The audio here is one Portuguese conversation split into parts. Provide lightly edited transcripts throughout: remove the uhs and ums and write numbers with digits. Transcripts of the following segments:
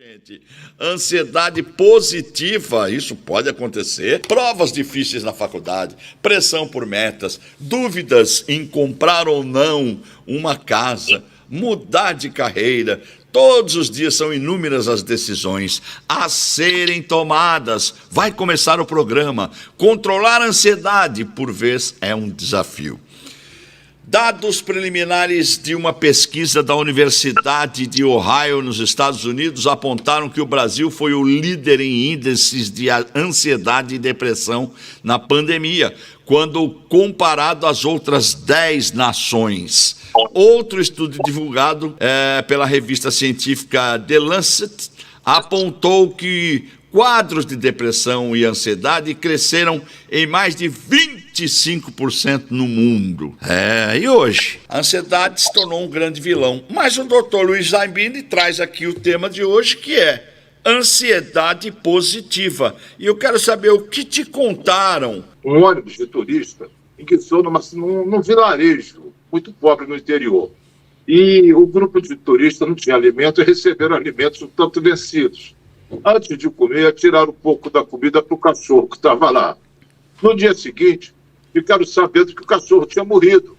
Gente, ansiedade positiva, isso pode acontecer. Provas difíceis na faculdade, pressão por metas, dúvidas em comprar ou não uma casa, mudar de carreira. Todos os dias são inúmeras as decisões a serem tomadas. Vai começar o programa. Controlar a ansiedade, por vez, é um desafio. Dados preliminares de uma pesquisa da Universidade de Ohio, nos Estados Unidos, apontaram que o Brasil foi o líder em índices de ansiedade e depressão na pandemia, quando comparado às outras 10 nações. Outro estudo divulgado pela revista científica The Lancet apontou que quadros de depressão e ansiedade cresceram em mais de 25% no mundo. E hoje, a ansiedade se tornou um grande vilão. Mas o Dr. Luiz Zaibini traz aqui o tema de hoje, que é ansiedade positiva. E eu quero saber o que te contaram. Um ônibus de turista enguiçou num vilarejo muito pobre no interior. E o grupo de turistas não tinha alimento e receberam alimentos um tanto vencidos. Antes de comer, tiraram um pouco da comida para o cachorro que estava lá. No dia seguinte, ficaram sabendo que o cachorro tinha morrido.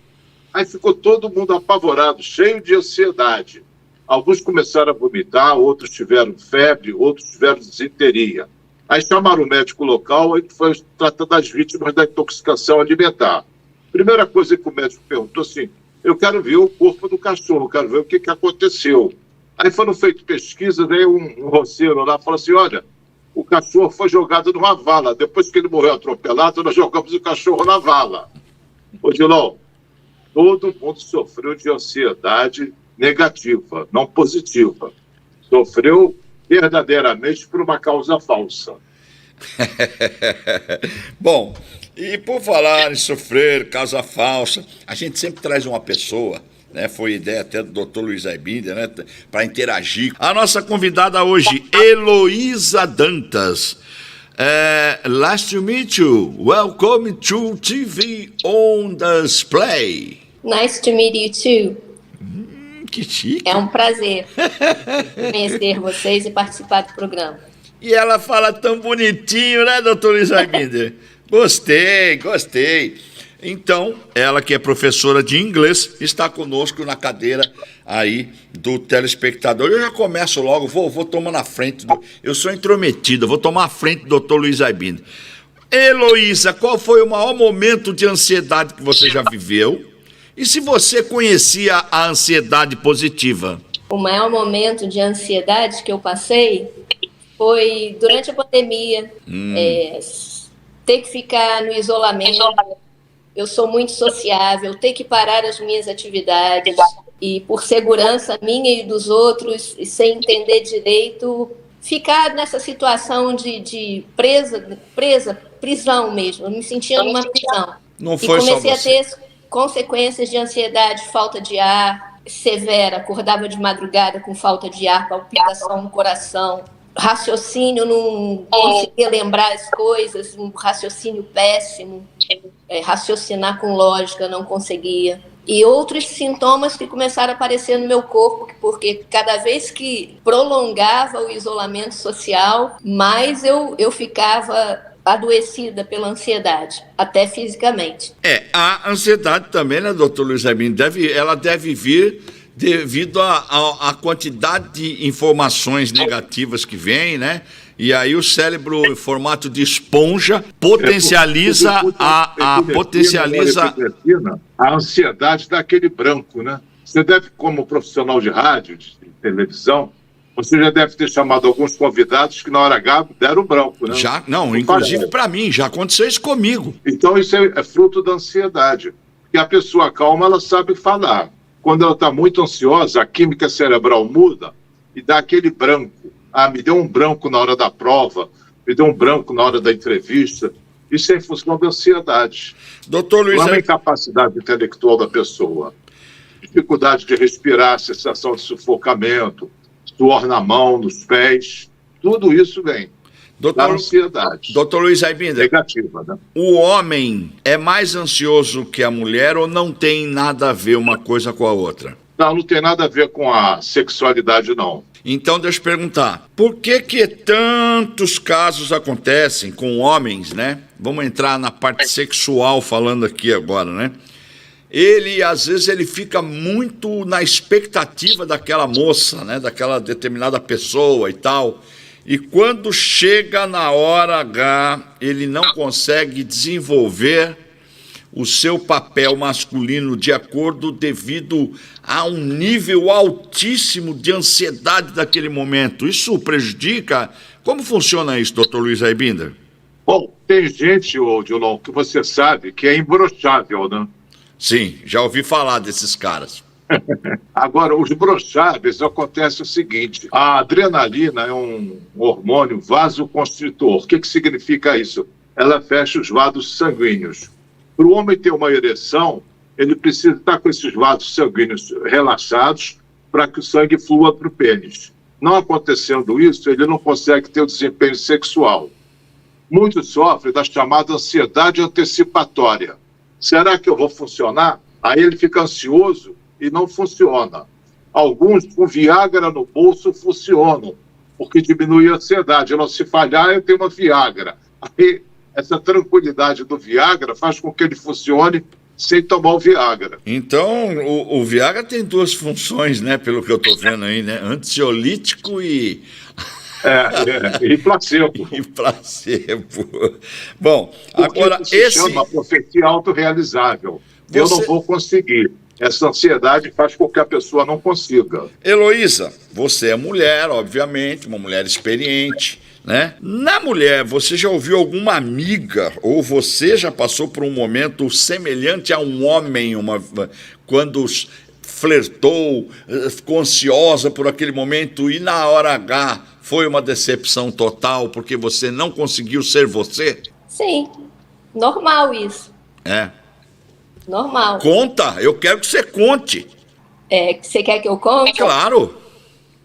Aí ficou todo mundo apavorado, cheio de ansiedade. Alguns começaram a vomitar, outros tiveram febre, outros tiveram disenteria. Aí chamaram o médico local e foi tratar das vítimas da intoxicação alimentar. Primeira coisa que o médico perguntou assim: eu quero ver o corpo do cachorro, quero ver o que aconteceu. Aí foram feitas pesquisas, aí um roceiro lá falou assim: olha, o cachorro foi jogado numa vala. Depois que ele morreu atropelado, nós jogamos o cachorro na vala. Ô, Dilão, todo mundo sofreu de ansiedade negativa, não positiva. Sofreu verdadeiramente por uma causa falsa. Bom, e por falar em sofrer causa falsa, a gente sempre traz uma pessoa, né? Foi ideia até do Dr. Luiz Zaibini, né? Para interagir. A nossa convidada hoje, Heloísa Dantas. Nice to meet you. Welcome to TV on Display. Nice to meet you too. Que chique. É um prazer conhecer vocês e participar do programa. E ela fala tão bonitinho, né, doutor Luiz Zaibini? Gostei. Então, ela que é professora de inglês, está conosco na cadeira aí do telespectador. Eu já começo logo, vou tomar na frente, eu sou intrometido, vou tomar a frente do doutor Luiz Zaibini. Heloísa, qual foi o maior momento de ansiedade que você já viveu? E se você conhecia a ansiedade positiva? O maior momento de ansiedade que eu passei foi durante a pandemia. Ter que ficar no isolamento. Eu sou muito sociável, ter que parar as minhas atividades e, por segurança minha e dos outros, e sem entender direito, ficar nessa situação de prisão mesmo. Eu me sentia numa prisão. Não foi e comecei só você. a ter consequências de ansiedade, falta de ar severa, acordava de madrugada com falta de ar, palpitação no coração, raciocínio, não conseguia lembrar as coisas, um raciocínio péssimo, raciocinar com lógica, não conseguia. E outros sintomas que começaram a aparecer no meu corpo, porque cada vez que prolongava o isolamento social, mais eu ficava adoecida pela ansiedade, até fisicamente. A ansiedade também, né, doutor Luiz Zaibini, ela deve vir devido à quantidade de informações negativas que vem, né? E aí o cérebro, em formato de esponja, potencializa a ansiedade daquele branco, né? Você deve, como profissional de rádio, de televisão, você já deve ter chamado alguns convidados que na hora H deram branco, né? Inclusive para mim, já aconteceu isso comigo. Então isso é fruto da ansiedade. Porque a pessoa calma, ela sabe falar. Quando ela está muito ansiosa, a química cerebral muda e dá aquele branco. Me deu um branco na hora da prova, me deu um branco na hora da entrevista. Isso é em função da ansiedade. Doutor Luiz, não é uma incapacidade intelectual da pessoa. Dificuldade de respirar, sensação de sufocamento, suor na mão, nos pés, tudo isso vem da ansiedade. Doutor Luiz Zaibini, negativa, né? O homem é mais ansioso que a mulher ou não tem nada a ver uma coisa com a outra? Não tem nada a ver com a sexualidade, não. Então, deixa eu perguntar, por que tantos casos acontecem com homens, né? Vamos entrar na parte sexual falando aqui agora, né? Às vezes, ele fica muito na expectativa daquela moça, né? Daquela determinada pessoa e tal. E quando chega na hora H, ele não consegue desenvolver o seu papel masculino de acordo devido a um nível altíssimo de ansiedade daquele momento. Isso prejudica? Como funciona isso, Dr. Luiz Aibinder? Bom, tem gente, Odilon, que você sabe que é imbrochável, né? Sim, já ouvi falar desses caras. Agora, os brocháveis, acontece o seguinte: a adrenalina é um hormônio vasoconstritor. O que significa isso? Ela fecha os vasos sanguíneos. Para o homem ter uma ereção, ele precisa estar com esses vasos sanguíneos relaxados para que o sangue flua para o pênis. Não acontecendo isso, ele não consegue ter o desempenho sexual. Muitos sofrem da chamada ansiedade antecipatória. Será que eu vou funcionar? Aí ele fica ansioso e não funciona. Alguns com Viagra no bolso funcionam, porque diminui a ansiedade. Não, se falhar, eu tenho uma Viagra. Aí essa tranquilidade do Viagra faz com que ele funcione sem tomar o Viagra. Então, o Viagra tem duas funções, né? Pelo que eu estou vendo aí, né? Ansiolítico e... E placebo. E placebo. Bom, porque agora se chama profecia autorrealizável. Eu não vou conseguir. Essa ansiedade faz com que a pessoa não consiga. Heloísa, você é mulher, obviamente, uma mulher experiente, né? Na mulher, você já ouviu alguma amiga, ou você já passou por um momento semelhante a um homem, quando flertou, ficou ansiosa por aquele momento e na hora H foi uma decepção total porque você não conseguiu ser você? Sim, normal isso. É. Normal. Conta, eu quero que você conte. Você quer que eu conte? Claro.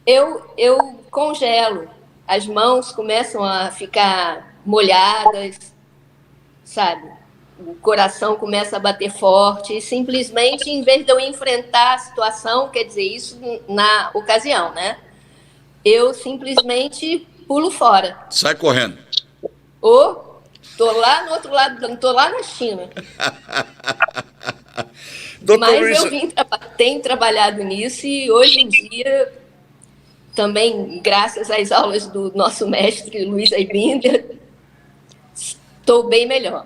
Eu congelo. As mãos começam a ficar molhadas, sabe? O coração começa a bater forte. E simplesmente, em vez de eu enfrentar a situação, quer dizer, isso na ocasião, né? Eu simplesmente pulo fora. Sai correndo. Ou tô lá no outro lado, tô lá na China. Mas eu tenho trabalhado nisso e hoje em dia, também graças às aulas do nosso mestre Luiz Aibinder, estou bem melhor.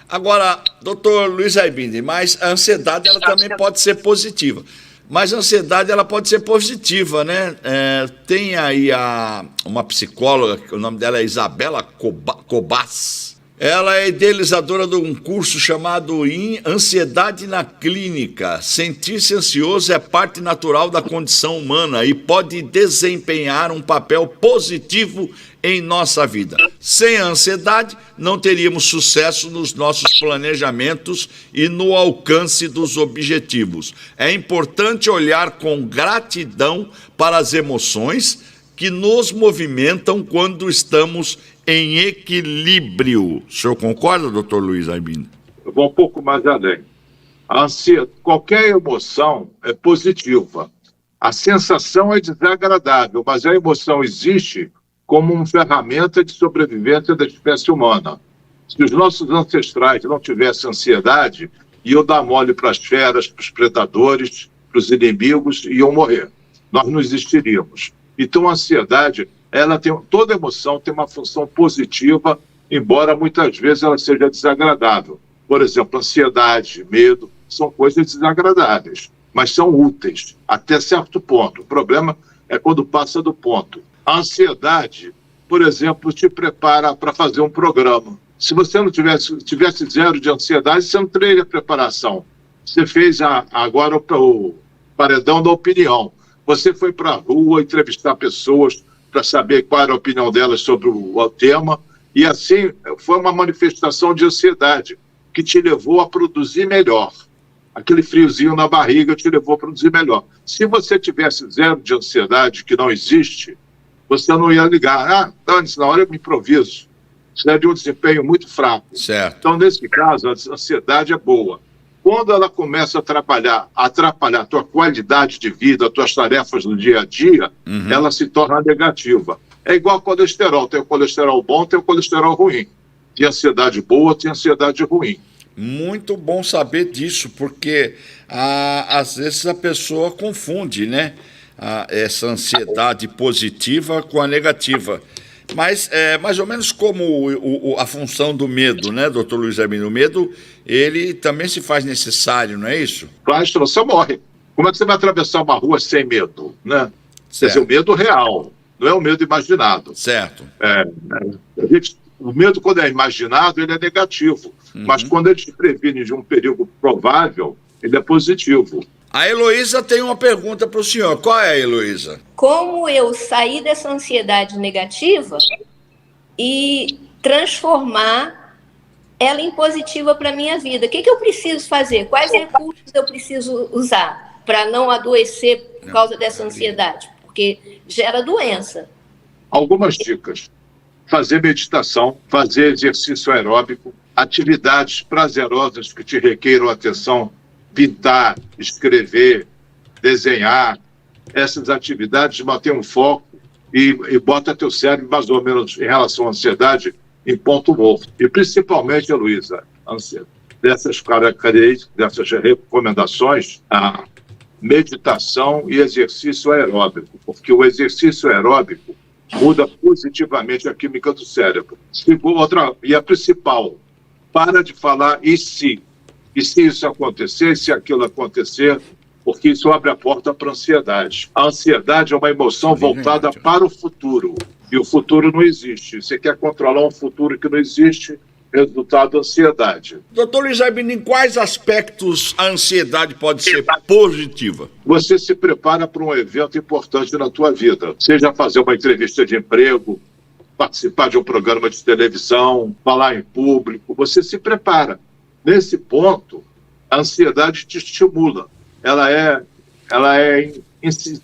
Agora, doutor Luiz Aibinder, mas a ansiedade ela também pode ser positiva. Mas a ansiedade ela pode ser positiva, né? Tem aí uma psicóloga, o nome dela é Isabela Cobas. Ela é idealizadora de um curso chamado Ansiedade na Clínica. Sentir-se ansioso é parte natural da condição humana e pode desempenhar um papel positivo em nossa vida. Sem a ansiedade, não teríamos sucesso nos nossos planejamentos e no alcance dos objetivos. É importante olhar com gratidão para as emoções que nos movimentam quando estamos em equilíbrio. O senhor concorda, doutor Luiz Aibinder? Eu vou um pouco mais além. Qualquer emoção é positiva. A sensação é desagradável, mas a emoção existe como uma ferramenta de sobrevivência da espécie humana. Se os nossos ancestrais não tivessem ansiedade, iam dar mole para as feras, para os predadores, para os inimigos, e iam morrer. Nós não existiríamos. Então, a ansiedade, toda emoção tem uma função positiva, embora muitas vezes ela seja desagradável. Por exemplo, ansiedade, medo, são coisas desagradáveis, mas são úteis, até certo ponto. O problema é quando passa do ponto. A ansiedade, por exemplo, te prepara para fazer um programa. Se você não tivesse zero de ansiedade, você não teria preparação. Você fez agora o paredão da opinião. Você foi para a rua entrevistar pessoas para saber qual era a opinião delas sobre o tema, e assim foi uma manifestação de ansiedade que te levou a produzir melhor. Aquele friozinho na barriga te levou a produzir melhor. Se você tivesse zero de ansiedade, que não existe, você não ia ligar. Dane-se, na hora eu me improviso. Isso é de um desempenho muito fraco. Certo. Então, nesse caso, a ansiedade é boa. Quando ela começa a atrapalhar a tua qualidade de vida, as tuas tarefas do dia a dia, ela se torna negativa. É igual colesterol. Tem o colesterol bom, tem o colesterol ruim. Tem ansiedade boa, tem ansiedade ruim. Muito bom saber disso, porque às vezes a pessoa confunde, né? Essa ansiedade positiva com a negativa. Mas é mais ou menos como a função do medo, né, doutor Luiz Hermínio? O medo, ele também se faz necessário, não é isso? Faz, senão você morre. Como é que você vai atravessar uma rua sem medo, né? Quer dizer, o medo real, não é o medo imaginado. Certo. O medo, quando é imaginado, ele é negativo. Mas quando ele te previne de um perigo provável, ele é positivo. A Heloísa tem uma pergunta para o senhor. Qual é, Heloísa? Como eu sair dessa ansiedade negativa e transformar ela em positiva para a minha vida? O que eu preciso fazer? Quais recursos eu preciso usar para não adoecer por causa dessa ansiedade? Porque gera doença. Algumas dicas. Fazer meditação, fazer exercício aeróbico, atividades prazerosas que te requeiram atenção, pintar, escrever, desenhar. Essas atividades mantêm um foco e bota teu cérebro, mais ou menos, em relação à ansiedade, em ponto morto. E principalmente, Heloísa, dessas características, dessas recomendações, a meditação e exercício aeróbico, porque o exercício aeróbico muda positivamente a química do cérebro. E a principal, para de falar e se isso acontecer, se aquilo acontecer, porque isso abre a porta para a ansiedade. A ansiedade é uma emoção voltada para o futuro, e o futuro não existe. Você quer controlar um futuro que não existe, resultado ansiedade. Doutor Luiz Hermínio, em quais aspectos a ansiedade pode ser positiva? Você se prepara para um evento importante na tua vida, seja fazer uma entrevista de emprego, participar de um programa de televisão, falar em público, você se prepara. Nesse ponto, a ansiedade te estimula. Ela é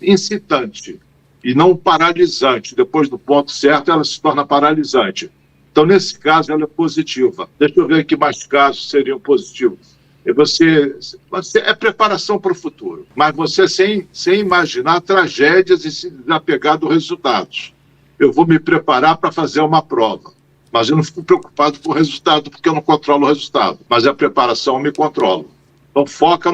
incitante e não paralisante. Depois do ponto certo, ela se torna paralisante. Então, nesse caso, ela é positiva. Deixa eu ver que mais casos seriam positivos. Você é preparação para o futuro, mas você sem imaginar tragédias e se desapegar dos resultados. Eu vou me preparar para fazer uma prova, mas eu não fico preocupado com o resultado, porque eu não controlo o resultado, mas a preparação eu me controlo. Então, foca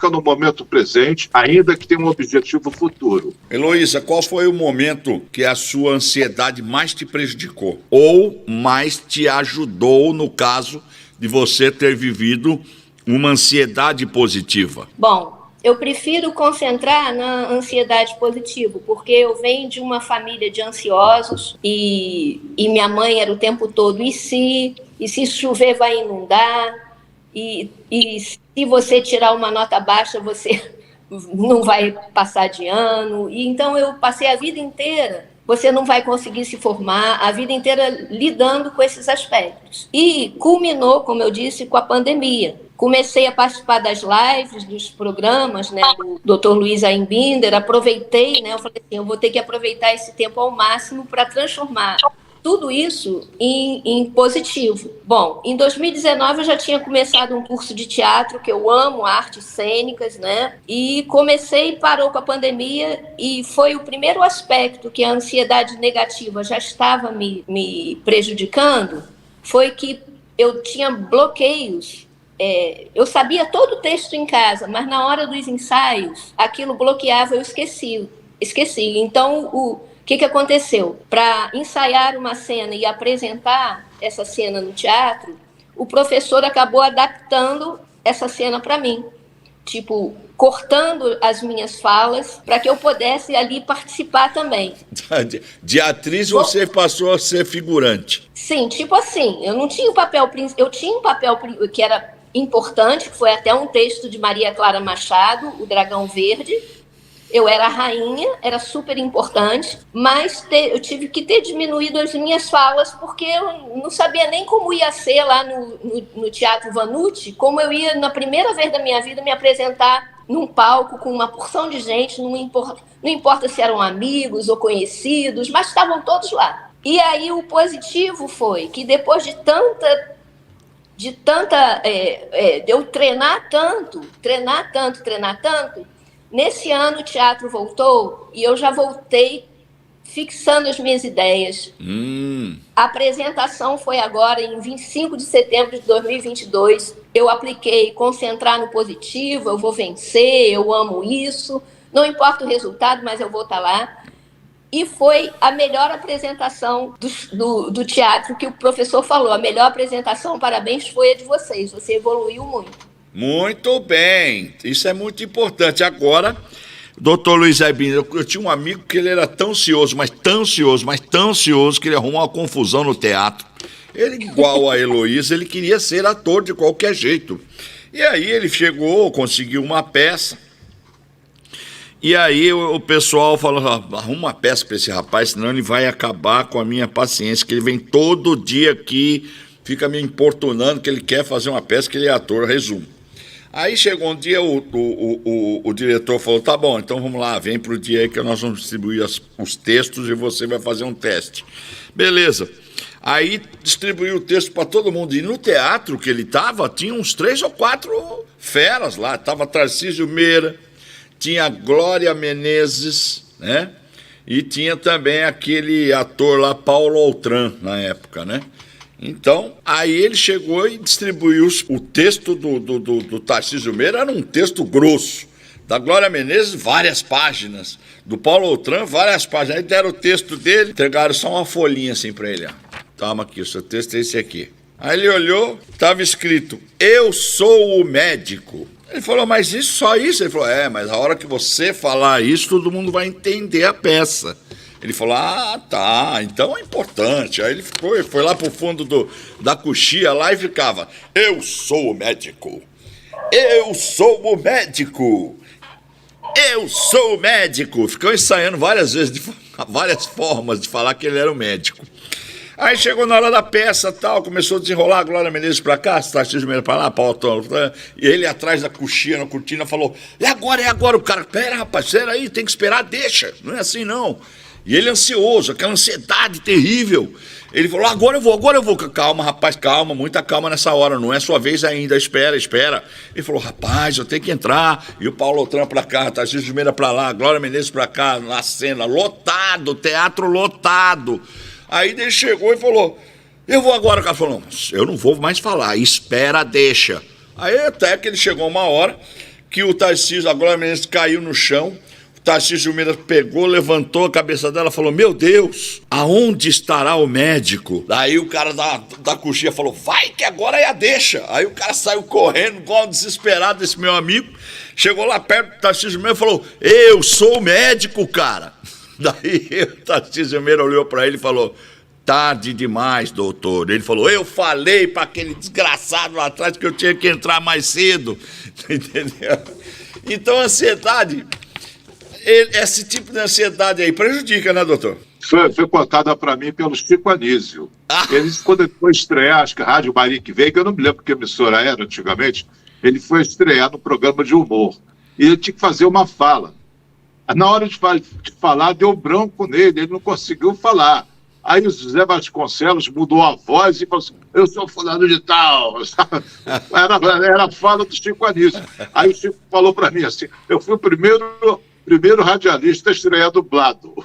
no momento presente, ainda que tenha um objetivo futuro. Heloísa, qual foi o momento que a sua ansiedade mais te prejudicou? Ou mais te ajudou, no caso de você ter vivido uma ansiedade positiva? Bom, eu prefiro concentrar na ansiedade positiva, porque eu venho de uma família de ansiosos e minha mãe era o tempo todo, e se chover vai inundar, e se você tirar uma nota baixa, você não vai passar de ano. E então eu passei a vida inteira, você não vai conseguir se formar, a vida inteira lidando com esses aspectos. E culminou, como eu disse, com a pandemia. Comecei a participar das lives, dos programas, né, do Dr. Luiz Aimbinder, aproveitei, né, eu falei assim, eu vou ter que aproveitar esse tempo ao máximo para transformar tudo isso em positivo. Bom, em 2019 eu já tinha começado um curso de teatro, que eu amo, artes cênicas, né? E parou com a pandemia, e foi o primeiro aspecto que a ansiedade negativa já estava me prejudicando, foi que eu tinha bloqueios. Eu sabia todo o texto em casa, mas na hora dos ensaios, aquilo bloqueava, eu esqueci. Então, o que aconteceu? Para ensaiar uma cena e apresentar essa cena no teatro, o professor acabou adaptando essa cena para mim, tipo, cortando as minhas falas para que eu pudesse ali participar também. De atriz você passou a ser figurante. Sim, tipo assim, eu não tinha o papel principal, eu tinha um papel que era importante, que foi até um texto de Maria Clara Machado, O Dragão Verde. Eu era a rainha, era super importante, mas eu tive que ter diminuído as minhas falas, porque eu não sabia nem como ia ser lá no Teatro Vanucci, como eu ia, na primeira vez da minha vida, me apresentar num palco com uma porção de gente, não importa se eram amigos ou conhecidos, mas estavam todos lá. E aí o positivo foi que depois de de tanta, de eu treinar tanto, nesse ano o teatro voltou e eu já voltei fixando as minhas ideias. A apresentação foi agora em 25 de setembro de 2022. Eu apliquei concentrar no positivo, eu vou vencer, eu amo isso, não importa o resultado, mas eu vou estar lá. E foi a melhor apresentação do teatro, que o professor falou. A melhor apresentação, parabéns, foi a de vocês. Você evoluiu muito. Muito bem. Isso é muito importante. Agora, doutor Luiz Aibim, eu tinha um amigo que ele era tão ansioso, mas tão ansioso, que ele arrumou uma confusão no teatro. Ele, igual a Heloísa, ele queria ser ator de qualquer jeito. E aí ele chegou, conseguiu uma peça. E aí o pessoal falou, arruma uma peça para esse rapaz, senão ele vai acabar com a minha paciência, que ele vem todo dia aqui, fica me importunando que ele quer fazer uma peça, que ele é ator, resumo. Aí chegou um dia, o diretor falou, tá bom, então vamos lá, vem pro dia aí que nós vamos distribuir os textos e você vai fazer um teste. Beleza. Aí distribuiu o texto para todo mundo. E no teatro que ele estava, tinha uns 3 ou 4 feras lá. Tava Tarcísio Meira, tinha Glória Menezes, né? E tinha também aquele ator lá, Paulo Outram, na época, né? Então, aí ele chegou e distribuiu o texto do Tarcísio Meira, era um texto grosso. Da Glória Menezes, várias páginas. Do Paulo Outram, várias páginas. Aí deram o texto dele, entregaram só uma folhinha assim pra ele, ó. Toma aqui, o seu texto é esse aqui. Aí ele olhou, estava escrito, eu sou o médico. Ele falou, mas isso, só isso? Ele falou, mas a hora que você falar isso, todo mundo vai entender a peça. Ele falou, tá, então é importante. Aí ele foi lá pro fundo da coxia lá e ficava, eu sou o médico, eu sou o médico, eu sou o médico. Ficou ensaiando várias vezes, várias formas de falar que ele era o médico. Aí chegou na hora da peça tal, começou a desenrolar, a Glória Menezes pra cá, Tarcísio Meira pra lá, Paulo Outram, e ele atrás da coxinha, na cortina, falou, é agora, o cara, pera rapaz, pera aí, tem que esperar, deixa, não é assim não. E ele ansioso, aquela ansiedade terrível. Ele falou, agora eu vou, calma rapaz, calma, muita calma nessa hora, não é sua vez ainda, espera. Ele falou, rapaz, eu tenho que entrar, e o Paulo Outram pra cá, Tarcísio Meira pra lá, Glória Menezes pra cá, na cena, lotado, teatro lotado. Aí ele chegou e falou, eu vou agora. O cara falou, eu não vou mais falar, espera, deixa. Aí até que ele chegou uma hora que o Tarcísio, a Glória Menezes caiu no chão, o Tarcísio Meira pegou, levantou a cabeça dela e falou, meu Deus, aonde estará o médico? Daí o cara da coxinha falou, vai que agora é a deixa. Aí o cara saiu correndo, igual desesperado, esse meu amigo, chegou lá perto do Tarcísio Meira e falou, eu sou o médico, cara. Daí o Tarcísio Meira olhou para ele e falou, tarde demais, doutor. Ele falou, eu falei para aquele desgraçado lá atrás que eu tinha que entrar mais cedo. Entendeu? Então a ansiedade, esse tipo de ansiedade aí prejudica, né, doutor? Foi contada para mim pelo Chico Anísio. Quando ele foi estrear, acho que a Rádio Marique Veiga, eu não me lembro que emissora era antigamente, ele foi estrear no programa de humor. E ele tinha que fazer uma fala. Na hora de falar, deu branco nele, ele não conseguiu falar. Aí o José Vasconcelos mudou a voz e falou assim, eu sou fulano de tal. Era a fala do Chico Anísio. Aí o Chico falou para mim assim, eu fui o primeiro radialista a estrear dublado.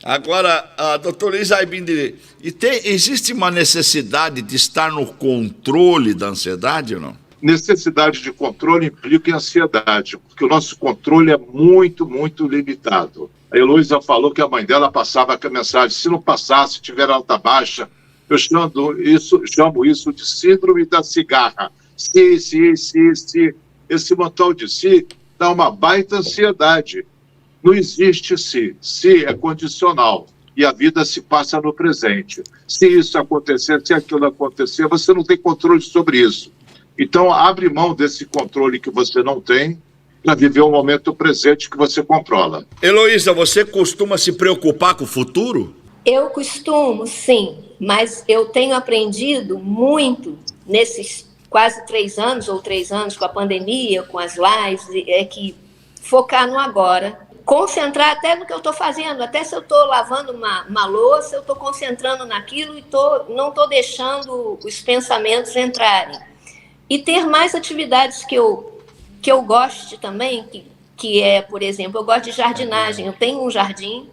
Agora, doutor Luiz Aibim, existe uma necessidade de estar no controle da ansiedade ou não? Necessidade de controle implica em ansiedade, porque o nosso controle é muito, muito limitado. A Heloísa falou que a mãe dela passava a mensagem, se não passasse, tiver alta baixa, eu chamo isso de síndrome da cigarra. Se. Esse montão de si dá uma baita ansiedade. Não existe se. Se é condicional. E a vida se passa no presente. Se isso acontecer, se aquilo acontecer, você não tem controle sobre isso. Então, abre mão desse controle que você não tem para viver o momento presente que você controla. Heloísa, você costuma se preocupar com o futuro? Eu costumo, sim, mas eu tenho aprendido muito nesses quase 3 anos ou 3 anos com a pandemia, com as lives, é que focar no agora, concentrar até no que eu estou fazendo, até se eu estou lavando uma louça, eu estou concentrando naquilo e não estou deixando os pensamentos entrarem. E ter mais atividades que eu goste também, que é, por exemplo, eu gosto de jardinagem, eu tenho um jardim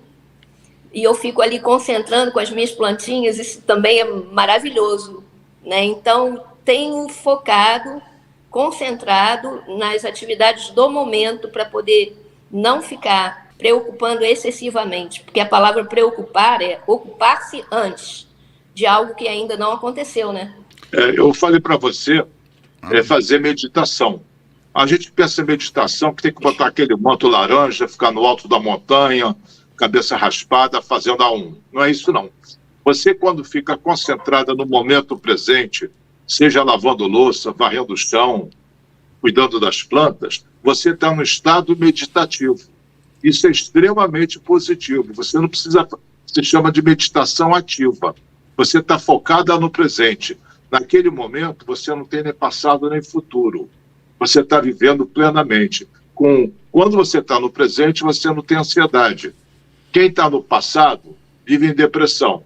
e eu fico ali concentrando com as minhas plantinhas, isso também é maravilhoso, né? Então, tenho focado, concentrado nas atividades do momento para poder não ficar preocupando excessivamente, porque a palavra preocupar é ocupar-se antes de algo que ainda não aconteceu, né? Eu falei para você fazer meditação. A gente pensa em meditação que tem que botar aquele manto laranja, ficar no alto da montanha, cabeça raspada, fazendo A1. Não é isso, não. Você, quando fica concentrada no momento presente, seja lavando louça, varrendo o chão, cuidando das plantas, você está no estado meditativo. Isso é extremamente positivo. Você não precisa, se chama de meditação ativa. Você está focada no presente. Naquele momento, você não tem nem passado nem futuro. Você está vivendo plenamente. Quando você está no presente, você não tem ansiedade. Quem está no passado vive em depressão.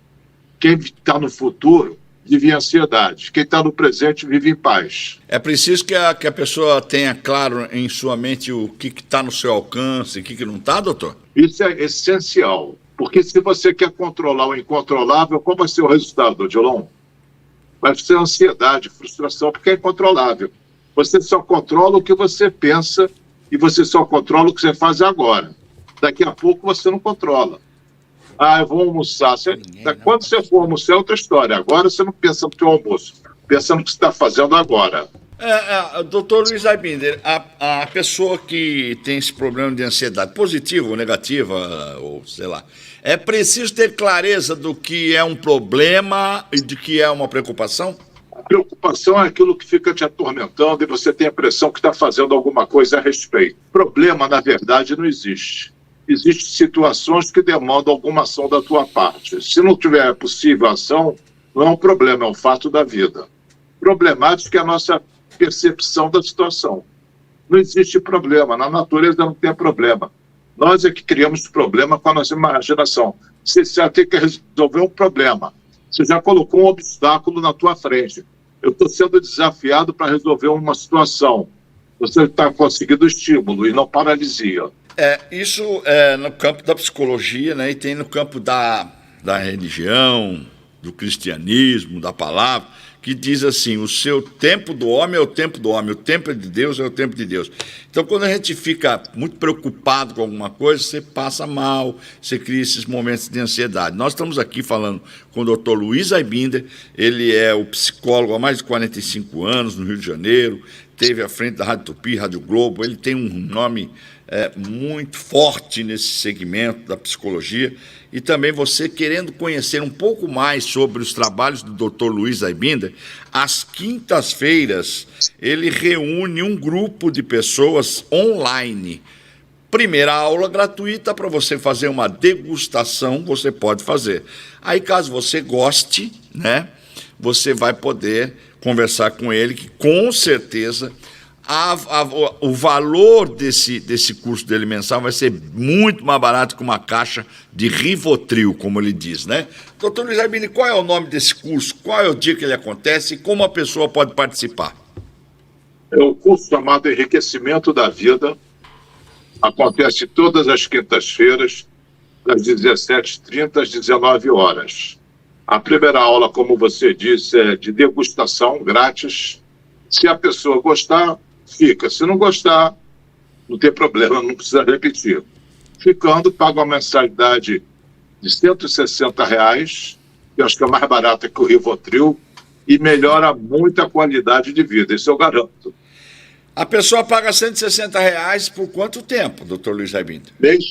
Quem está no futuro vive em ansiedade. Quem está no presente vive em paz. É preciso que a pessoa tenha claro em sua mente o que está no seu alcance e o que não está, doutor? Isso é essencial. Porque se você quer controlar o incontrolável, qual vai ser o resultado, Odilon? Vai ser ansiedade, frustração, porque é incontrolável. Você só controla o que você pensa e você só controla o que você faz agora. Daqui a pouco você não controla. Eu vou almoçar. Quando você for almoçar é outra história. Agora você não pensa no seu almoço. Pensa no que você está fazendo agora. Doutor Luiz Aibinder, a pessoa que tem esse problema de ansiedade, positiva ou negativa, ou sei lá, é preciso ter clareza do que é um problema e de que é uma preocupação? A preocupação é aquilo que fica te atormentando e você tem a impressão que está fazendo alguma coisa a respeito. Problema, na verdade, não existe. Existem situações que demandam alguma ação da tua parte. Se não tiver possível ação, não é um problema, é um fato da vida. Problemático é a nossa percepção da situação. Não existe problema, na natureza não tem problema. Nós é que criamos problema com a nossa imaginação. Você já tem que resolver um problema. Você já colocou um obstáculo na tua frente. Eu estou sendo desafiado para resolver uma situação. Você está conseguindo estímulo e não paralisia. Isso é no campo da psicologia, né? E tem no campo da religião, do cristianismo, da palavra, que diz assim, o seu tempo do homem é o tempo do homem, o tempo de Deus é o tempo de Deus. Então, quando a gente fica muito preocupado com alguma coisa, você passa mal, você cria esses momentos de ansiedade. Nós estamos aqui falando com o Dr. Luiz Aibinder, ele é o psicólogo há mais de 45 anos no Rio de Janeiro, esteve à frente da Rádio Tupi, Rádio Globo, ele tem um nome muito forte nesse segmento da psicologia, e também você querendo conhecer um pouco mais sobre os trabalhos do Dr. Luiz Aibinder, às quintas-feiras ele reúne um grupo de pessoas online. Primeira aula gratuita para você fazer uma degustação, você pode fazer. Aí, caso você goste, né, você vai poder conversar com ele, que com certeza o valor desse curso dele mensal vai ser muito mais barato que uma caixa de Rivotril, como ele diz, né? Doutor Luiz Aibinder, qual é o nome desse curso? Qual é o dia que ele acontece e como a pessoa pode participar? É um curso chamado Enriquecimento da Vida. Acontece todas as quintas-feiras, das 17h30 às 19 horas. A primeira aula, como você disse, é de degustação grátis. Se a pessoa gostar, fica. Se não gostar, não tem problema, não precisa repetir. Ficando, paga uma mensalidade de R$160, que eu acho que é mais barata que o Rivotril, e melhora muito a qualidade de vida, isso eu garanto. A pessoa paga R$160 por quanto tempo, doutor Luiz Aibinder? Mês.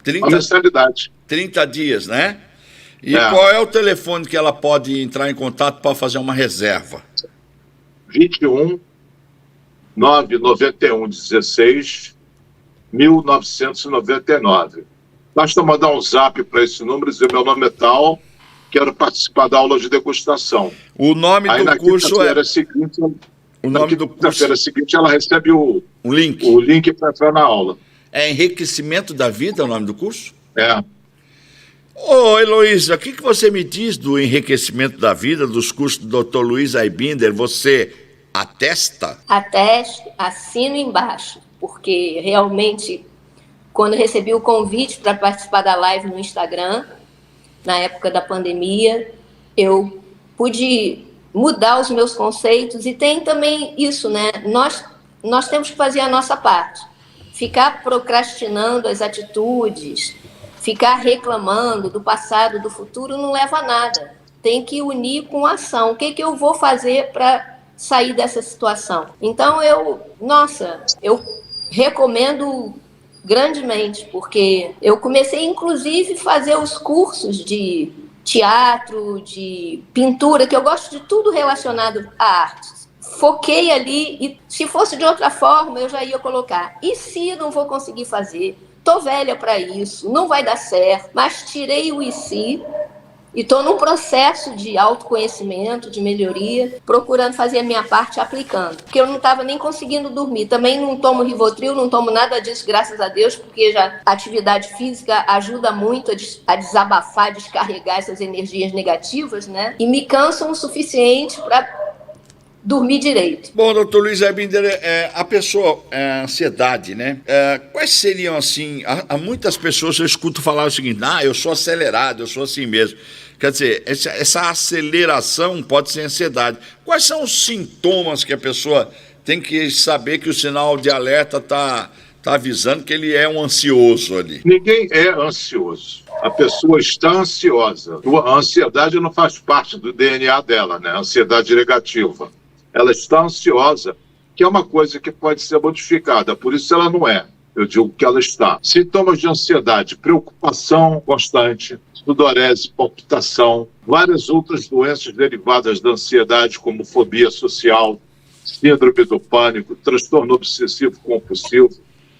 30, a mensalidade. 30 dias, né? E qual é o telefone que ela pode entrar em contato para fazer uma reserva? 21 991 16 1999. Basta mandar um zap para esse número e dizer: meu nome é tal, quero participar da aula de degustação. O nome Aí, do curso é... Na quinta-feira seguinte ela recebe o link para entrar na aula. É Enriquecimento da Vida o nome do curso? É. Ô, Heloísa, o que você me diz do enriquecimento da vida, dos cursos do Dr. Luiz Aibinder? Você atesta? Atesto, assino embaixo, porque realmente, quando recebi o convite para participar da live no Instagram, na época da pandemia, eu pude mudar os meus conceitos, e tem também isso, né? Nós temos que fazer a nossa parte. Ficar procrastinando as atitudes, ficar reclamando do passado, do futuro, não leva a nada. Tem que unir com a ação. O que eu vou fazer para sair dessa situação? Então, eu recomendo grandemente, porque eu comecei, inclusive, a fazer os cursos de teatro, de pintura, que eu gosto de tudo relacionado à arte. Foquei ali, e se fosse de outra forma, eu já ia colocar. E se não vou conseguir fazer? Estou velha para isso, não vai dar certo, mas tirei o e se, e estou num processo de autoconhecimento, de melhoria, procurando fazer a minha parte, aplicando. Porque eu não estava nem conseguindo dormir. Também não tomo Rivotril, não tomo nada disso, graças a Deus, porque já a atividade física ajuda muito a desabafar, descarregar essas energias negativas, né? E me cansam o suficiente para dormir direito. Bom, doutor Luiz Aibinder, a pessoa, a ansiedade, né? Quais seriam, assim, há muitas pessoas, eu escuto falar o seguinte: eu sou acelerado, eu sou assim mesmo. Quer dizer, essa aceleração pode ser ansiedade. Quais são os sintomas que a pessoa tem que saber que o sinal de alerta está avisando que ele é um ansioso ali? Ninguém é ansioso. A pessoa está ansiosa. A ansiedade não faz parte do DNA dela, né? A ansiedade negativa. Ela está ansiosa, que é uma coisa que pode ser modificada, por isso ela não é. Eu digo que ela está. Sintomas de ansiedade: preocupação constante, sudorese, palpitação, várias outras doenças derivadas da ansiedade, como fobia social, síndrome do pânico, transtorno obsessivo compulsivo.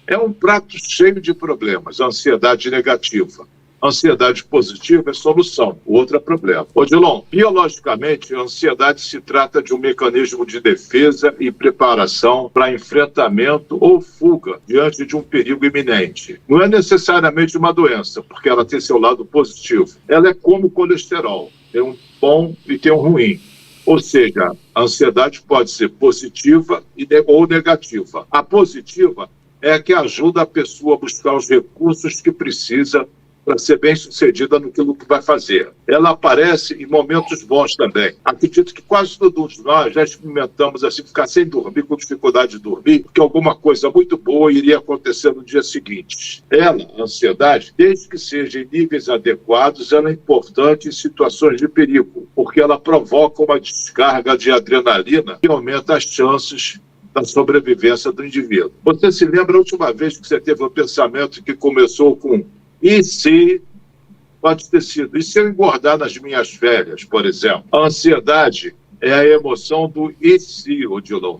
É um prato cheio de problemas, a ansiedade negativa. A ansiedade positiva é solução, o outro é problema. Odilon, biologicamente, a ansiedade se trata de um mecanismo de defesa e preparação para enfrentamento ou fuga diante de um perigo iminente. Não é necessariamente uma doença, porque ela tem seu lado positivo. Ela é como o colesterol, tem um bom e tem um ruim. Ou seja, a ansiedade pode ser positiva ou negativa. A positiva é a que ajuda a pessoa a buscar os recursos que precisa para ser bem-sucedida naquilo que vai fazer. Ela aparece em momentos bons também. Acredito que quase todos nós já experimentamos assim, ficar sem dormir, com dificuldade de dormir, porque alguma coisa muito boa iria acontecer no dia seguinte. Ela, a ansiedade, desde que seja em níveis adequados, ela é importante em situações de perigo, porque ela provoca uma descarga de adrenalina que aumenta as chances da sobrevivência do indivíduo. Você se lembra a última vez que você teve um pensamento que começou com "e se", pode ter sido, "e se eu engordar nas minhas férias", por exemplo? A ansiedade é a emoção do "e se", Odilon,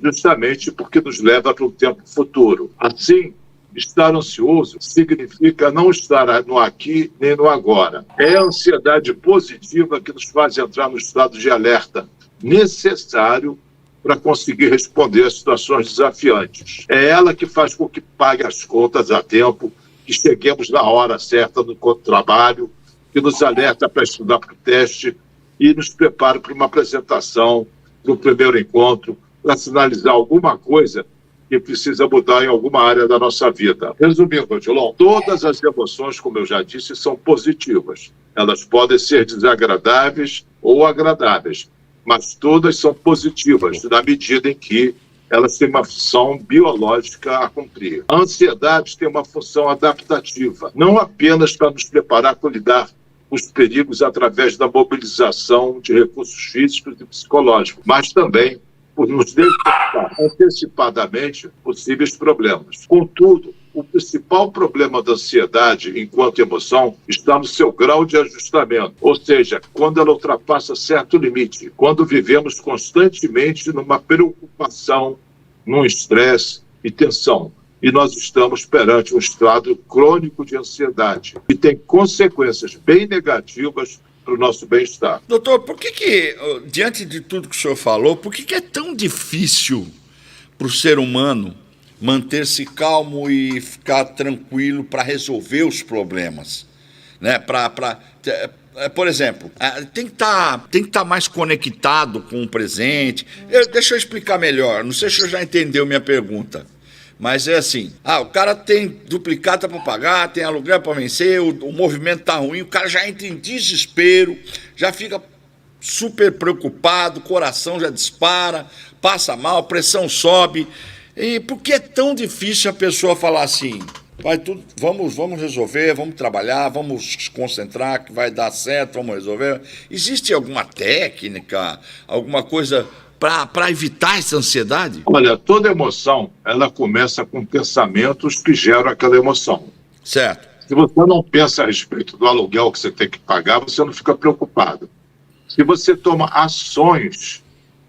justamente porque nos leva para um tempo futuro. Assim, estar ansioso significa não estar no aqui nem no agora. É a ansiedade positiva que nos faz entrar no estado de alerta necessário para conseguir responder a situações desafiantes. É ela que faz com que pague as contas a tempo, que cheguemos na hora certa no trabalho, que nos alerta para estudar para o teste e nos prepara para uma apresentação, para o primeiro encontro, para sinalizar alguma coisa que precisa mudar em alguma área da nossa vida. Resumindo, Odilon, todas as emoções, como eu já disse, são positivas. Elas podem ser desagradáveis ou agradáveis, mas todas são positivas, na medida em que elas têm uma função biológica a cumprir. A ansiedade tem uma função adaptativa, não apenas para nos preparar para lidar com os perigos através da mobilização de recursos físicos e psicológicos, mas também por nos detectar antecipadamente possíveis problemas. Contudo, o principal problema da ansiedade, enquanto emoção, está no seu grau de ajustamento, ou seja, quando ela ultrapassa certo limite, quando vivemos constantemente numa preocupação, num estresse e tensão. E nós estamos perante um estado crônico de ansiedade, que tem consequências bem negativas para o nosso bem-estar. Doutor, por que, diante de tudo que o senhor falou, por que é tão difícil para o ser humano manter-se calmo e ficar tranquilo para resolver os problemas, né? Por exemplo, tem que estar mais conectado com o presente. Deixa eu explicar melhor, não sei se você já entendeu minha pergunta. Mas é assim, o cara tem duplicata para pagar, tem aluguel para vencer, o movimento tá ruim, o cara já entra em desespero, já fica super preocupado, o coração já dispara, passa mal, a pressão sobe. E por que é tão difícil a pessoa falar assim, vai tudo, vamos resolver, vamos trabalhar, vamos se concentrar, que vai dar certo, vamos resolver? Existe alguma técnica, alguma coisa para evitar essa ansiedade? Olha, toda emoção, ela começa com pensamentos que geram aquela emoção. Certo. Se você não pensa a respeito do aluguel que você tem que pagar, você não fica preocupado. Se você toma ações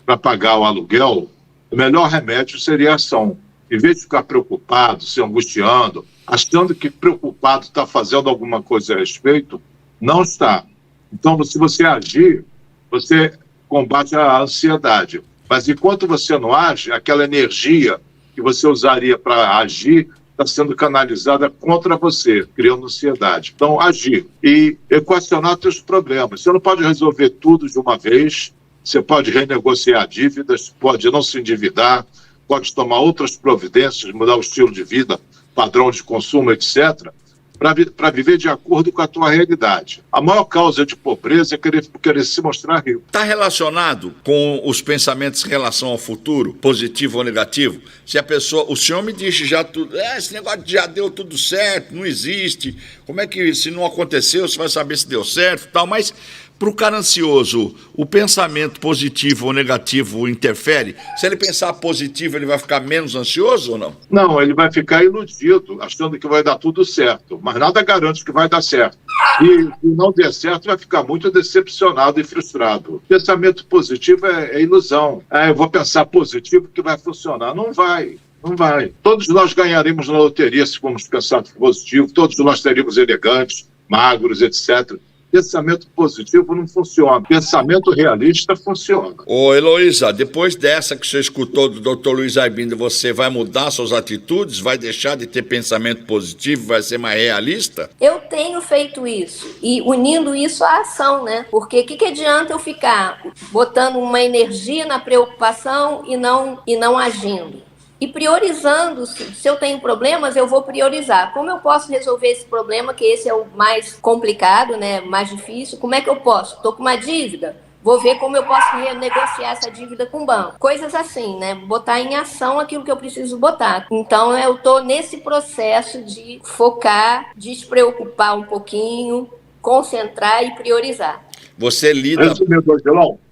para pagar o aluguel, o melhor remédio seria a ação. Em vez de ficar preocupado, se angustiando, achando que preocupado está fazendo alguma coisa a respeito, não está. Então, se você agir, você combate a ansiedade. Mas enquanto você não age, aquela energia que você usaria para agir está sendo canalizada contra você, criando ansiedade. Então, agir e equacionar seus problemas. Você não pode resolver tudo de uma vez, você pode renegociar dívidas, pode não se endividar, pode tomar outras providências, mudar o estilo de vida, padrão de consumo, etc., para viver de acordo com a tua realidade. A maior causa de pobreza é querer se mostrar rico. Está relacionado com os pensamentos em relação ao futuro, positivo ou negativo? Se a pessoa, o senhor me disse já tudo, esse negócio já deu tudo certo, não existe, como é que se não aconteceu, você vai saber se deu certo e tal, mas para o cara ansioso, o pensamento positivo ou negativo interfere? Se ele pensar positivo, ele vai ficar menos ansioso ou não? Não, ele vai ficar iludido, achando que vai dar tudo certo, mas nada garante que vai dar certo. E se não der certo, vai ficar muito decepcionado e frustrado. Pensamento positivo é ilusão. Eu vou pensar positivo que vai funcionar. Não vai. Não vai. Todos nós ganharemos na loteria se formos pensar positivo, todos nós seríamos elegantes, magros, etc. Pensamento positivo não funciona. Pensamento realista funciona. Ô, Heloísa, depois dessa que você escutou do Dr. Luiz Arbindo, você vai mudar suas atitudes? Vai deixar de ter pensamento positivo? Vai ser mais realista? Eu tenho feito isso. E unindo isso à ação, né? Porque o que adianta eu ficar botando uma energia na preocupação e não agindo? E priorizando, se eu tenho problemas, eu vou priorizar. Como eu posso resolver esse problema, que esse é o mais complicado, né, mais difícil? Como é que eu posso? Estou com uma dívida? Vou ver como eu posso renegociar essa dívida com o banco. Coisas assim, né? Botar em ação aquilo que eu preciso botar. Então, eu estou nesse processo de focar, despreocupar um pouquinho, concentrar e priorizar. Você lida...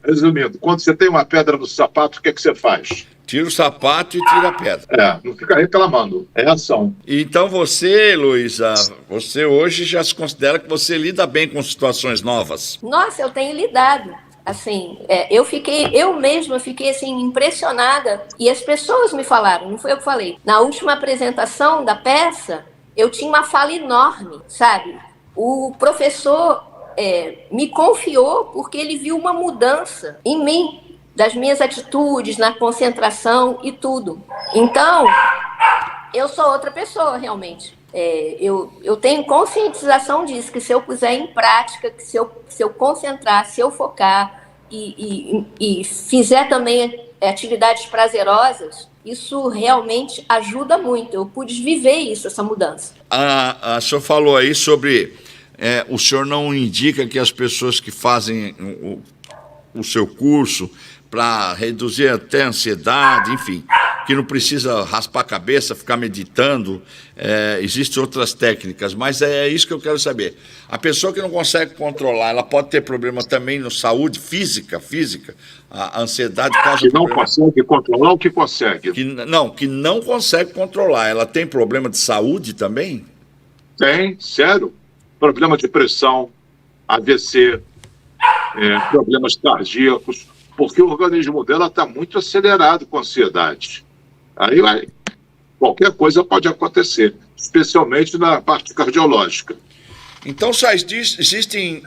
Resumindo, quando você tem uma pedra no sapato, o que é que você faz? Tira o sapato e tira a pedra. Não fica reclamando. É ação. Então você, Luísa, você hoje já se considera que você lida bem com situações novas? Nossa, eu tenho lidado. Assim, eu mesma fiquei assim, impressionada. E as pessoas me falaram, não foi eu que falei. Na última apresentação da peça, eu tinha uma fala enorme, sabe? O professor me confiou porque ele viu uma mudança em mim, das minhas atitudes, na concentração e tudo. Então, eu sou outra pessoa, realmente. Eu tenho conscientização disso, que se eu puser em prática, que se eu concentrar, se eu focar e fizer também atividades prazerosas, isso realmente ajuda muito. Eu pude viver isso, essa mudança. A senhora falou aí sobre... o senhor não indica que as pessoas que fazem o seu curso para reduzir até a ansiedade, enfim, que não precisa raspar a cabeça, ficar meditando, existem outras técnicas, mas é isso que eu quero saber. A pessoa que não consegue controlar, ela pode ter problema também na saúde física, a ansiedade causa que não problema. Consegue controlar o que consegue? Que não consegue controlar, ela tem problema de saúde também? Tem, sério. Problema de pressão, AVC, problemas cardíacos, porque o organismo dela está muito acelerado com ansiedade. Aí qualquer coisa pode acontecer, especialmente na parte cardiológica. Então, só existem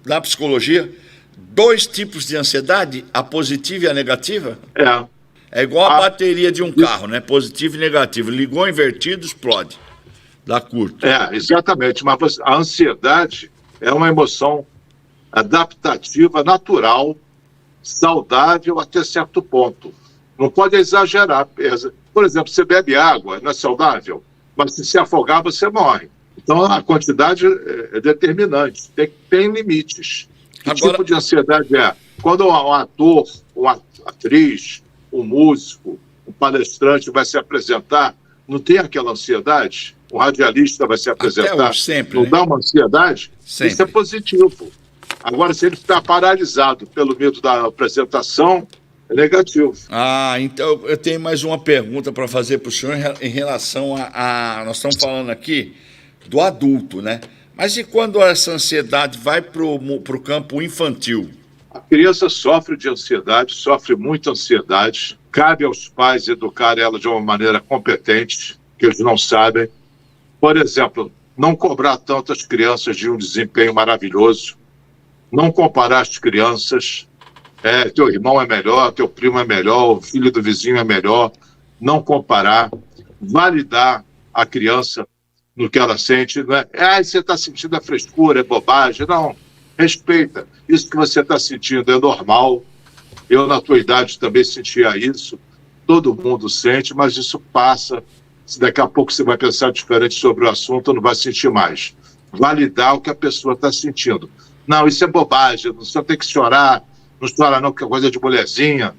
na psicologia 2 tipos de ansiedade, a positiva e a negativa? É igual a bateria de um carro, né? Positivo e negativo. Ligou invertido, explode. Dá curto. Exatamente. Mas a ansiedade é uma emoção adaptativa, natural, saudável até certo ponto. Não pode exagerar. Por exemplo, você bebe água, não é saudável, mas se afogar, você morre. Então, a quantidade é determinante, tem limites. Que tipo de ansiedade é? Quando um ator, uma atriz, um músico, um palestrante vai se apresentar, não tem aquela ansiedade? Um radialista vai se apresentar, sempre, não né? dá uma ansiedade? Sempre. Isso é positivo. Agora, se ele está paralisado pelo medo da apresentação, é negativo. Então eu tenho mais uma pergunta para fazer para o senhor em relação nós estamos falando aqui do adulto, né? Mas e quando essa ansiedade vai para o campo infantil? A criança sofre de ansiedade, sofre muita ansiedade. Cabe aos pais educar ela de uma maneira competente, que eles não sabem. Por exemplo, não cobrar tanto as crianças de um desempenho maravilhoso, não comparar as crianças. Teu irmão é melhor, teu primo é melhor, o filho do vizinho é melhor. Não comparar, validar a criança no que ela sente. Não é, você está sentindo a frescura, é bobagem. Não, respeita. Isso que você está sentindo é normal. Eu, na tua idade, também sentia isso. Todo mundo sente, mas isso passa. Se daqui a pouco você vai pensar diferente sobre o assunto, não vai sentir mais. Validar o que a pessoa está sentindo. Não, isso é bobagem, você tem que chorar. Não chora não, porque é coisa de mulherzinha.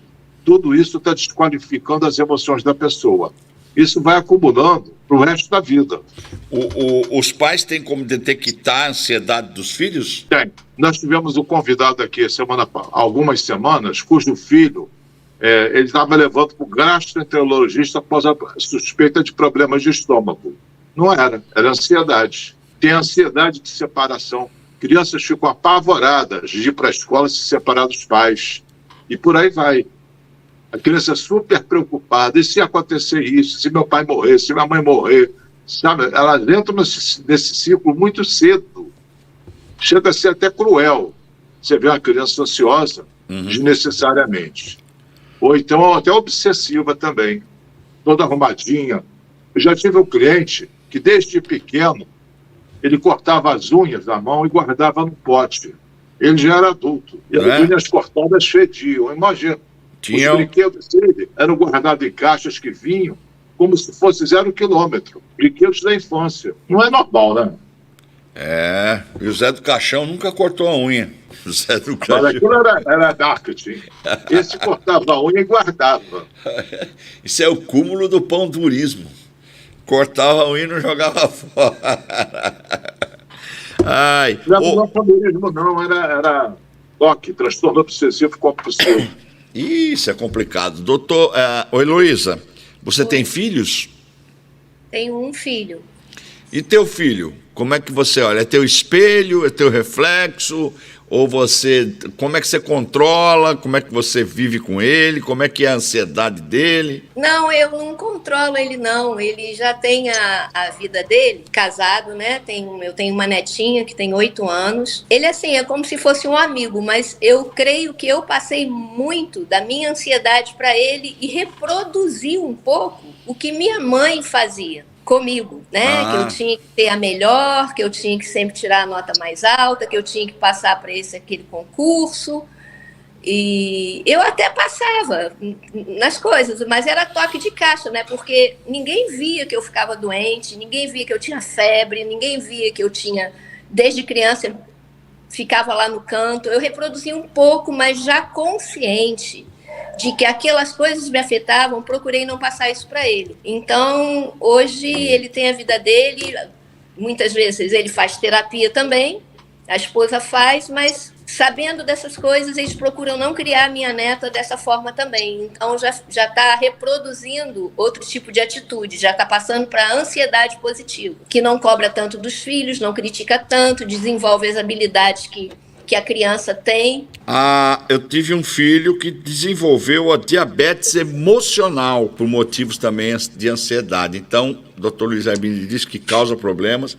Tudo isso está desqualificando as emoções da pessoa. Isso vai acumulando para o resto da vida. Os pais têm como detectar a ansiedade dos filhos? Tem. Nós tivemos um convidado aqui algumas semanas, cujo filho ele estava levando para o gastroenterologista após a suspeita de problemas de estômago. Não era ansiedade. Tem ansiedade de separação. Crianças ficam apavoradas de ir para a escola e se separar dos pais. E por aí vai. A criança é super preocupada. E se acontecer isso? Se meu pai morrer? Se minha mãe morrer? Sabe? Elas entram nesse ciclo muito cedo. Chega a ser até cruel. Você vê uma criança ansiosa desnecessariamente. Ou então até obsessiva também. Toda arrumadinha. Eu já tive um cliente que desde pequeno ele cortava as unhas da mão e guardava no pote. Ele já era adulto. E as unhas cortadas fediam. Imagina. Os brinquedos dele eram guardados em caixas que vinham como se fosse 0 quilômetro. Brinquedos da infância. Não é normal, né? E o Zé do Caixão nunca cortou a unha. O Zé do Caixão. Mas aquilo era marketing. Esse cortava a unha e guardava. Isso é o cúmulo do pão durismo. Cortava a unha e não jogava fora. Não é pandurismo, não. Era TOC, transtorno obsessivo compulsivo. Isso é complicado. Doutor, Heloísa, você tem filhos? Tenho um filho. E teu filho? Como é que você olha? É teu espelho? É teu reflexo? Ou como é que você controla? Como é que você vive com ele? Como é que é a ansiedade dele? Não, eu não controlo ele, não. Ele já tem a vida dele, casado, né? Eu tenho uma netinha que tem 8 anos. Ele, assim, é como se fosse um amigo, mas eu creio que eu passei muito da minha ansiedade para ele e reproduzi um pouco o que minha mãe fazia comigo, né? Que eu tinha que ter a melhor, que eu tinha que sempre tirar a nota mais alta, que eu tinha que passar para aquele concurso. E eu até passava nas coisas, mas era toque de caixa, né? Porque ninguém via que eu ficava doente, ninguém via que eu tinha febre, ninguém via que eu tinha, desde criança, ficava lá no canto. Eu reproduzia um pouco, mas já consciente de que aquelas coisas me afetavam, procurei não passar isso para ele. Então, hoje ele tem a vida dele, muitas vezes ele faz terapia também, a esposa faz, mas sabendo dessas coisas, eles procuram não criar a minha neta dessa forma também. Então, já está reproduzindo outro tipo de atitude, já está passando para a ansiedade positiva, que não cobra tanto dos filhos, não critica tanto, desenvolve as habilidades que a criança tem. Eu tive um filho que desenvolveu a diabetes emocional por motivos também de ansiedade. Então, o doutor Luiz Aibinder disse que causa problemas.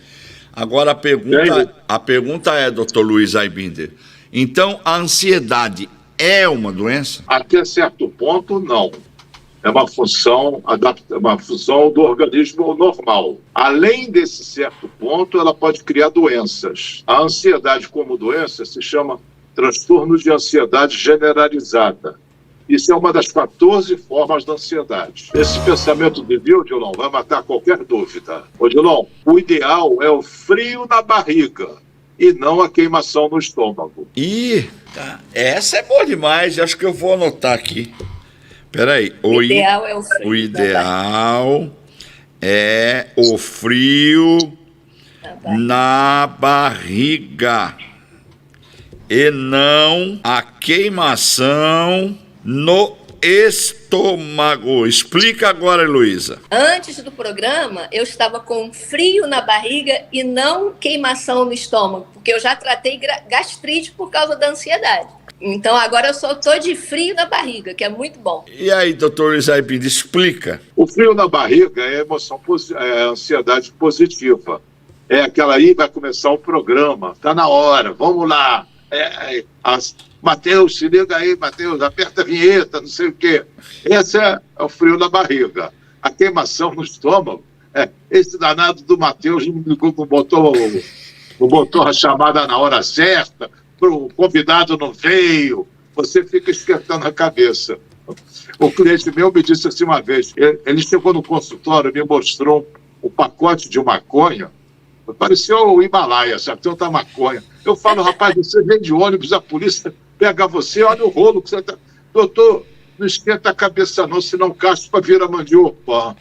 Agora, a pergunta é, doutor Luiz Aibinder, então a ansiedade é uma doença? Até certo ponto, não. é uma função, uma função do organismo normal. Além desse certo ponto, ela pode criar doenças. A ansiedade como doença se chama transtorno de ansiedade generalizada. Isso é uma das 14 formas da ansiedade. Esse pensamento de Odilon vai matar qualquer dúvida. Odilon, o ideal é o frio na barriga e não a queimação no estômago. Tá. Essa é boa demais, acho que eu vou anotar aqui. Peraí. O ideal é o frio. O ideal é o frio na barriga e não a queimação no estômago. Explica agora, Heloísa. Antes do programa, eu estava com frio na barriga e não queimação no estômago, porque eu já tratei gastrite por causa da ansiedade. Então agora eu só estou de frio na barriga, que é muito bom. E aí, doutor Luiz Aipim, explica. O frio na barriga é ansiedade positiva. É aquela aí, vai começar o programa, tá na hora, vamos lá. Matheus, se liga aí, Matheus, aperta a vinheta, não sei o quê. Esse é o frio na barriga. A queimação no estômago, esse danado do Matheus não botou a chamada na hora certa, o convidado não veio, você fica esquentando a cabeça. O cliente meu me disse assim uma vez, ele chegou no consultório, me mostrou um pacote de maconha, parecia o Himalaia, sabe, tanta maconha. Eu falo, rapaz, você vem de ônibus, a polícia pega você, olha o rolo que você tá... Doutor, não esquenta a cabeça não, senão caspa vira mandioca.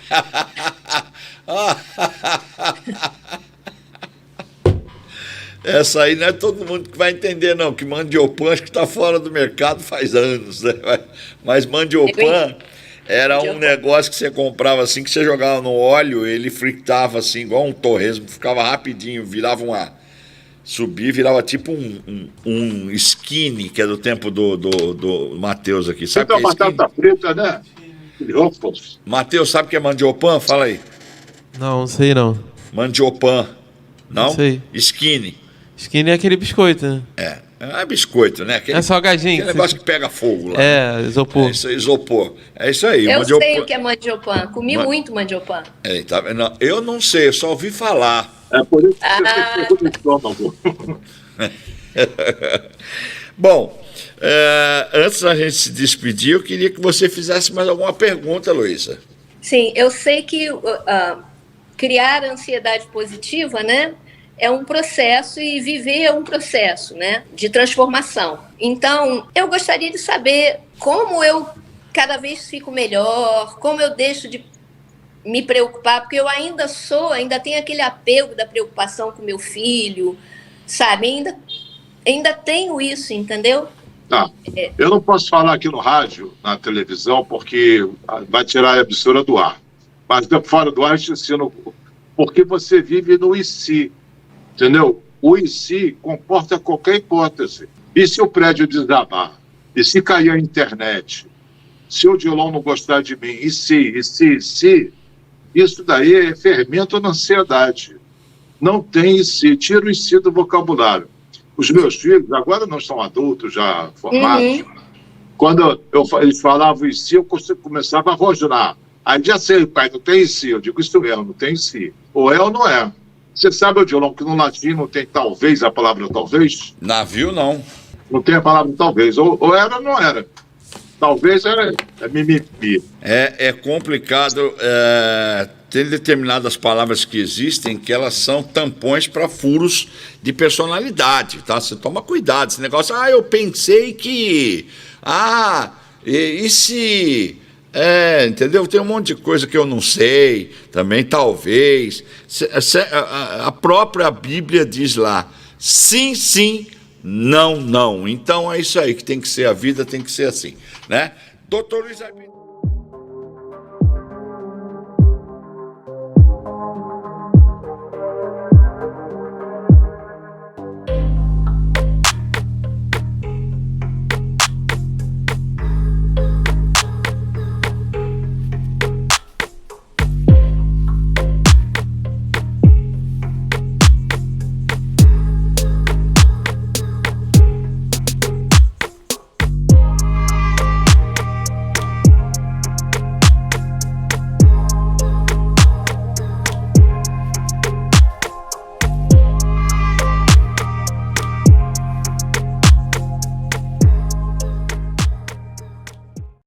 Essa aí não é todo mundo que vai entender, não, que mandiopan acho que está fora do mercado faz anos, né? Mas mandiopan era um negócio que você comprava assim, que você jogava no óleo, ele fritava assim, igual um torresmo, ficava rapidinho, virava subia, virava tipo um skinny, que é do tempo do Matheus aqui. Sabe então, batata frita, né? Matheus, sabe o que é mandiopan? Fala aí. Não sei não. Mandiopan. Não? Sei. Skinny. Skinny é aquele biscoito, né? É biscoito, né? É salgadinho. Aquele negócio que pega fogo lá. Isopor. É isso aí, isopor. É isso aí. Eu sei o que é mandiopan. Comi muito mandiopan. Tá vendo? Não, eu não sei, eu só ouvi falar. É por isso que você pegou no estômago. Bom, antes da gente se despedir, eu queria que você fizesse mais alguma pergunta, Luísa. Sim, eu sei que criar ansiedade positiva, né, é um processo e viver é um processo, né, de transformação. Então, eu gostaria de saber como eu cada vez fico melhor, como eu deixo de me preocupar, porque eu ainda tenho aquele apego da preocupação com meu filho, sabe? Ainda tenho isso, entendeu? Tá. Eu não posso falar aqui no rádio, na televisão, porque vai tirar a emissora do ar. Mas fora do ar, eu te ensino porque você vive no e se, entendeu? O e se comporta qualquer hipótese. E se o prédio desabar? E se cair a internet? Se o Odilon não gostar de mim? E se? Isso daí é fermento na ansiedade. Não tem e se. Tira o e se do vocabulário. Os meus filhos, agora não são adultos, já formados. Quando eles falavam e se, eu começava a rosnar. Aí já sei, pai, não tem e se. Eu digo, isso mesmo, não tem e se. Ou é ou não é. Você sabe, Odilon, que no latim não tem talvez a palavra talvez? Navio, não. Não tem a palavra talvez. Ou era ou não era. Talvez é mimimi. É complicado. Tem determinadas palavras que existem que elas são tampões para furos de personalidade, tá? Você toma cuidado. Esse negócio, eu pensei que... e se... entendeu? Tem um monte de coisa que eu não sei, também talvez. A própria Bíblia diz lá, sim, sim, não, não. Então é isso aí que tem que ser a vida, tem que ser assim, né? Doutor Luiz Aipim.